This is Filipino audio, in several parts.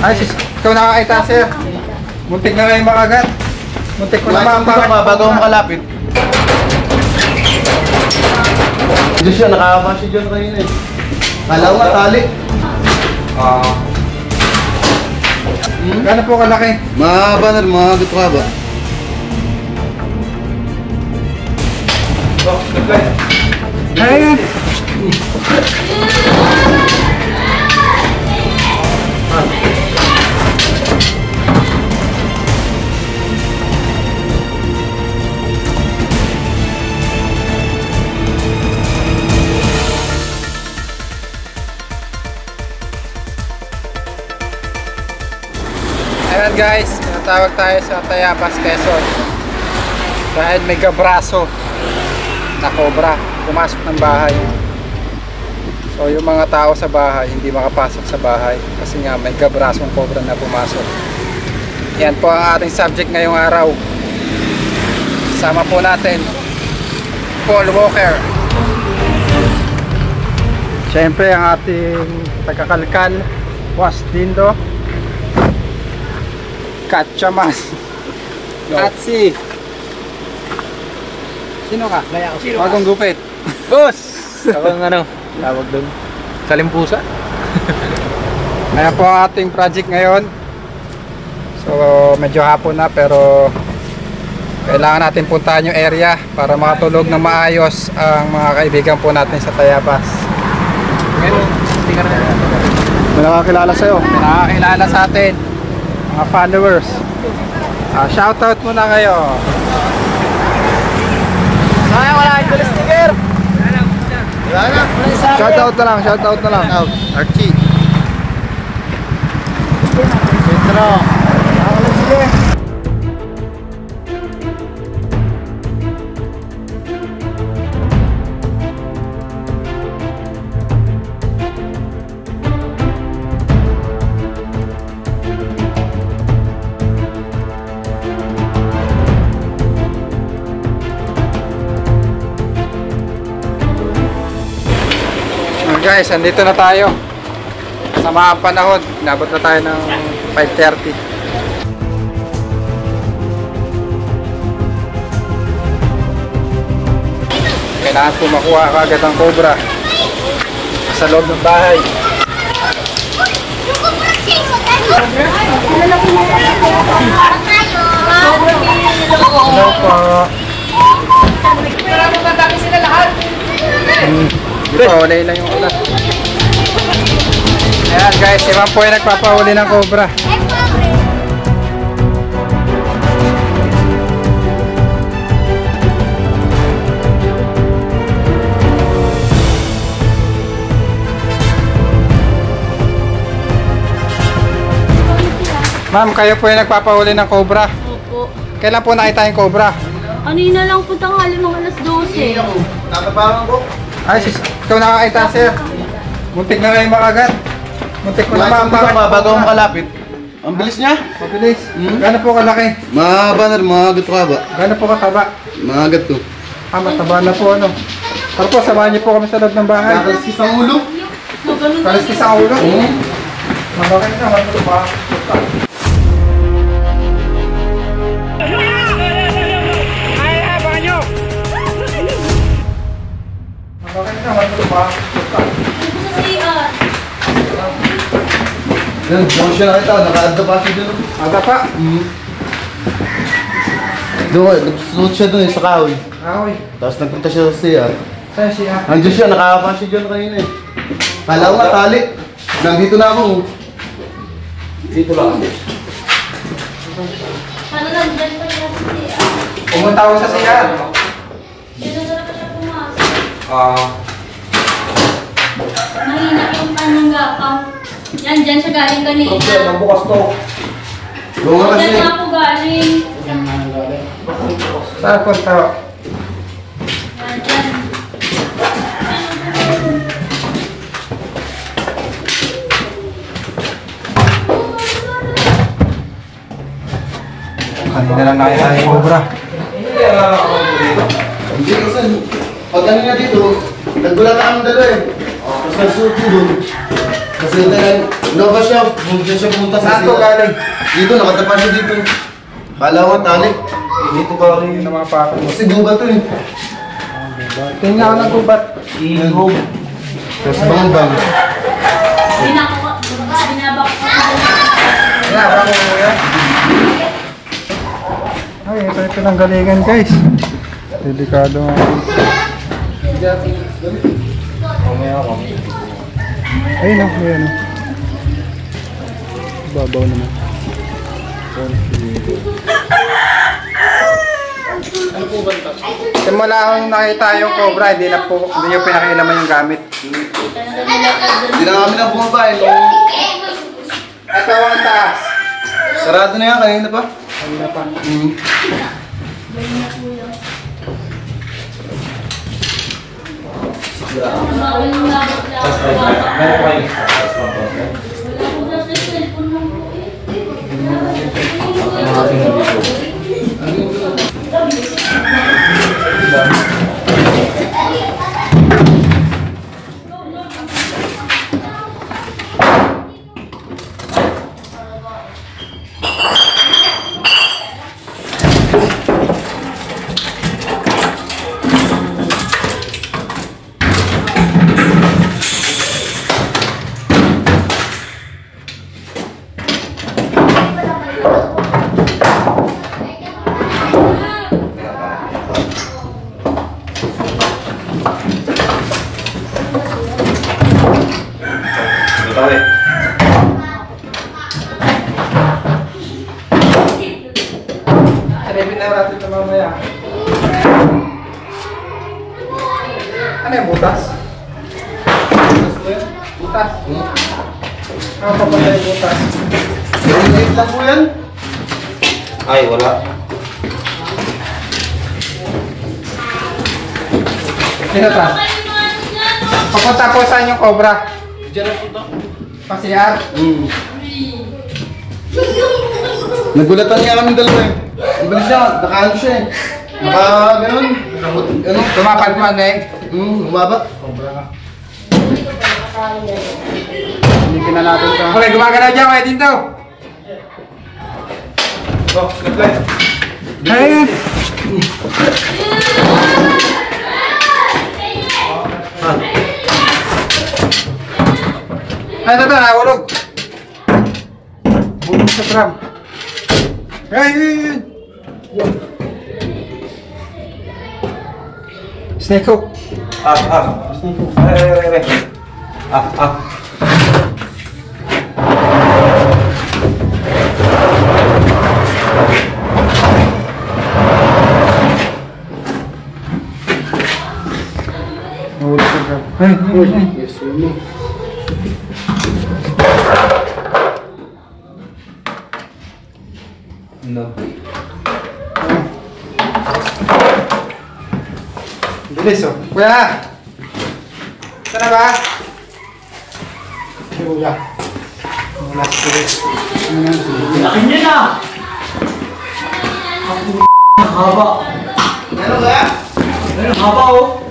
Ay, sis, ikaw nakakita, sir. Muntik na kayo makagat. Muntik ko na maambakan. Bago ako makalapit. Diyos siya, nakakapa siya dyan kanina eh. Kala ko nga, tali. Gano'n po kalaki? Mahaba na rin, mga gato ka ba? Ayun! Ayan guys, natawag tayo sa Tayabas, Quezon dahil may gabraso na cobra pumasok ng bahay. So yung mga tao sa bahay hindi makapasok sa bahay kasi nga may gabrasong cobra na pumasok. Yan po ang ating subject ngayong araw. Sama po natin Paul Walker, siyempre ang ating tagakalkal Was Dindo, Katchamas, Katsi. Sino ka? Bagong gupit. Boss! Ako ang ano, tawag doon. Salimpusa. Ayan po ang ating project ngayon. So medyo hapon na pero kailangan natin puntahan yung area para makatulog ng maayos ang mga kaibigan po natin sa Tayabas. Ngayon, tingnan na. May nakakilala sa'yo. May nakakilala sa atin. Mga followers. Shoutout muna kayo. Ay, wala yung tulis sticker! Wala na. Shoutout na lang, shoutout na lang. Archie. Petro. Sige. Guys, andito na tayo sa mga panahon. Inabot na tayo ng 5:30. Kailangan po makuha agad ang cobra sa loob ng bahay. Hello po. Hindi pa, huli lang yung ulan. Ayan guys, si Ma'am po ay nagpapahuli ng cobra. Ma'am, kayo po ay nagpapahuli ng cobra. Opo. Kailan po nakita yung cobra? Kanina lang po tanghali mga alas 12. Tatapangan ko. Ay, sis, ikaw nakakita, sir. Muntik na kayo makagat. Muntik ko na maambakan. Bago ako makalapit. Ang bilis niya. Mabilis. Gano'n po kalaki? Mahaba na rin, mga gato ka ba? Gano'n po kataba? Mga gato. Mataba na po ano. Para po, samahan niyo po kami sa loob ng bahay. Kakaskis ang ulo. Kaliskis ang ulo. Malaki na, malaki pa. Yan, doon siya nakita. Naka-adda pa siya doon. Aga pa. Doon, nagsusunod siya doon sa kahoy. Ahoy. Tapos nagpunta siya sa CR. Saan siya? Nandiyan siya, nakakapa siya dyan kanina eh. Kala ko nga, tali. Nandito na ako. Dito lang. Ano lang, dyan pa siya sa siya. Pumunta ako sa siya. Dito na pa siya pumasok. Mahina yung anong gapang. Yan, dyan siya galing kanina. Magbukas to. Doon nga kasi. Dyan nga po galing. Saan punta? Yan, dyan. Kanina lang nakita yung cobra. Hindi kasi, pag kanina dito, nagbulata kami dalawa eh. Tapos nagsuot ko doon. Kasi Lumabas siya, siya pumunta sa Saan to galing? Dito, nakatapa siya dito. Kala ko tali. Dito ka rin. Yung mga pako mo. Kasi gubat to eh. Tingnan ako ng gubat. Ihog. Tapos bang. Binabak ko. Binabak ko mo yan. Ay, ito ng galingan guys. Delikado nga. Ayun o, ayun o. Babaw naman. Simula akong nakita yung cobra, hindi nyo pinakialaman yung gamit. Hindi na kami na bumaba eh. Ito ang taas. Sarado na yan, kanina pa. Kanina pa. Sarapin na natin ito mamaya. Ano yung butas? Butas? Ano pa pala yung butas? Liit lang po yan. Ay, wala. Sino ta? Papunta po saan yung cobra? Diyan na po to. Pasiyar? Nagulatan niya kami dalawa eh. Ang bilis siya, nakaano siya eh. Ganun. Ano? Lumapad mo ano eh? Umaba. Silipin na natin ito. Okay, gumagalaw dyan, kaya dito. Oh, apply. Ayun! Ay, ito, nahulog. Bulog sa tram. Ayun! Snake hook. Nahulog sa tram. Ay, No. bilis oh. Kuya! Saan na ba? Kuya. Wala si bilis. Laki niya na! Ang haba. Ano ba? Ang haba oh.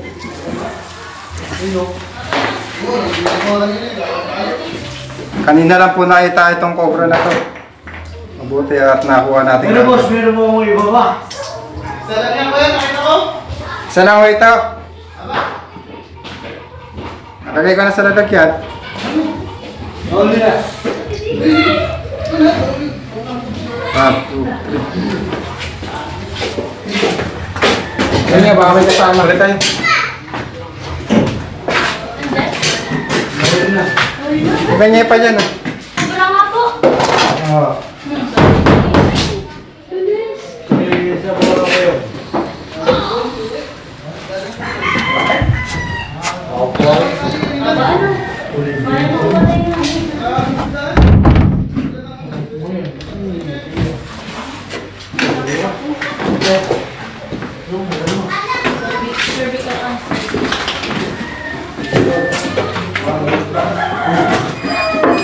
Kanina lang po nakita itong cobra na to. Mabuti at nakuha natin. Pero boss, meron mo akong ibaba. Salagyan ko yan, nakita ko. Saan ang ito? Nakagay ko na sa lalagyan. Huli na. 1, 2, 3. Yan nga, baka may kasama. Balik tayo. Ibangay pa dyan ah. Wala nga po. Oo.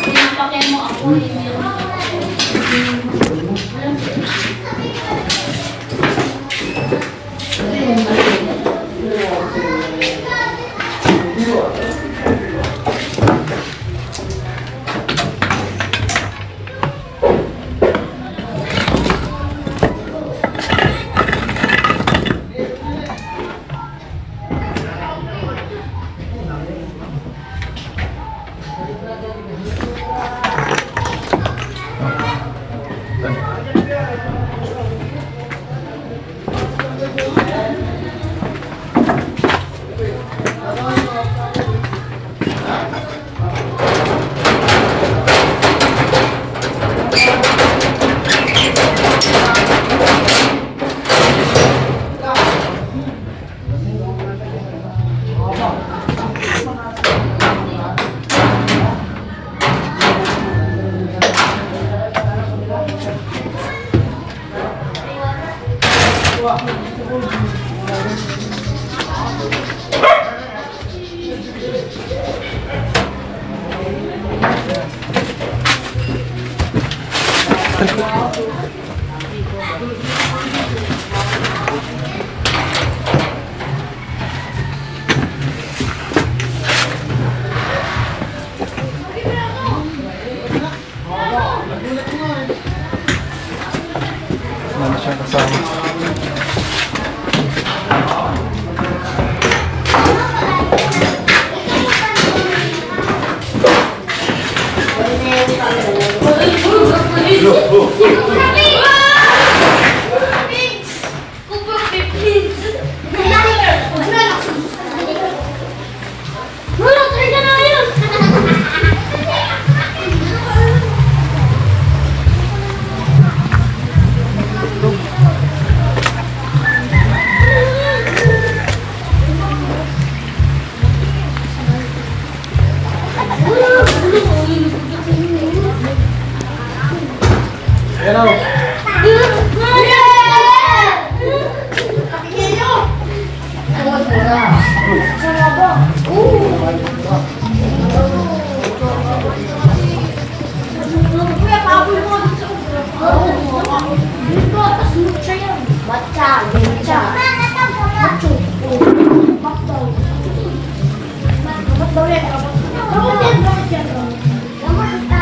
Pinapakyan mo ako.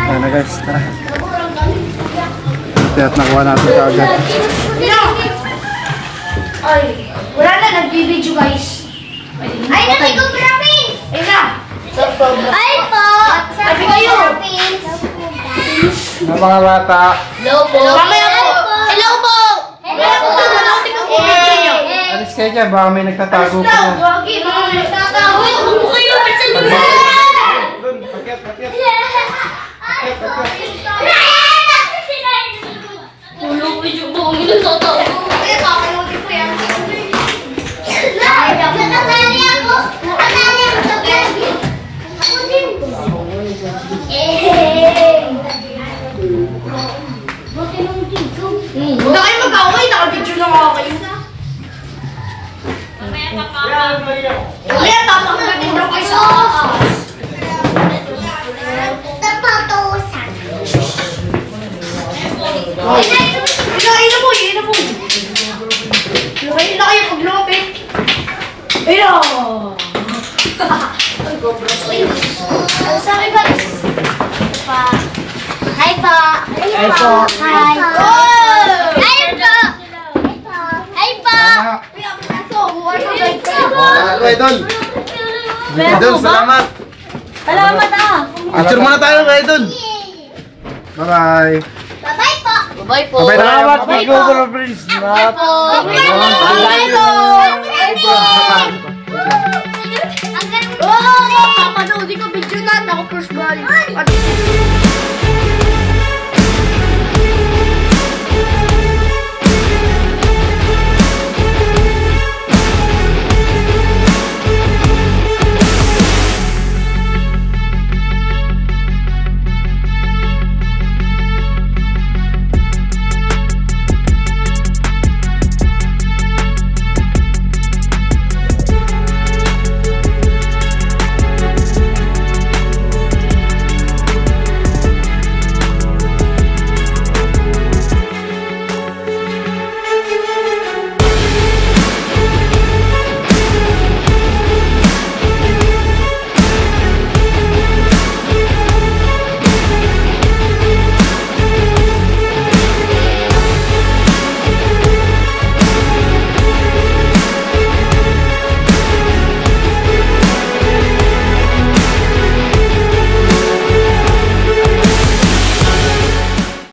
Ayan na guys, tara. At nakuha natin ka agad. Ay, wala na, nagbibidyo guys. Ay, nasi ko province! Ay na! Ay po! Sabi kayo! Na mga bata. Hello po! Mamaya po! Hello po! Hello po! Nasi ko video nyo! Alis kayo dyan, baka may nagtatago pa na. Wagi, mga nagtatawa! Huwag po kayo! Pinsan nyo na! Tulog ko yung buong nagtatawa! Ay, kakalotin ko yan! Nakasali ako! Nakasali ako sa vlog! Ako din! Buti nung dito. Huwag na kayo mag-away! Naka-video na nga kayo. Mamaya papakatin daw kayo sa akas. Tapatosan. Ayun na po! Lumayin na kayo pag lumapit. Ayun! Sa akin ba? Hi po! Hi po! Hi po! Hi po! Hi po! Idol! Idol, salamat! Salamat ah! Picture muna tayo, Idol! Bye-bye. Bye-bye po! Bye po! Bye-bye tayo. Bye po! Bye po! Bye po! Oh! Papanood ko video na! Ako first ball!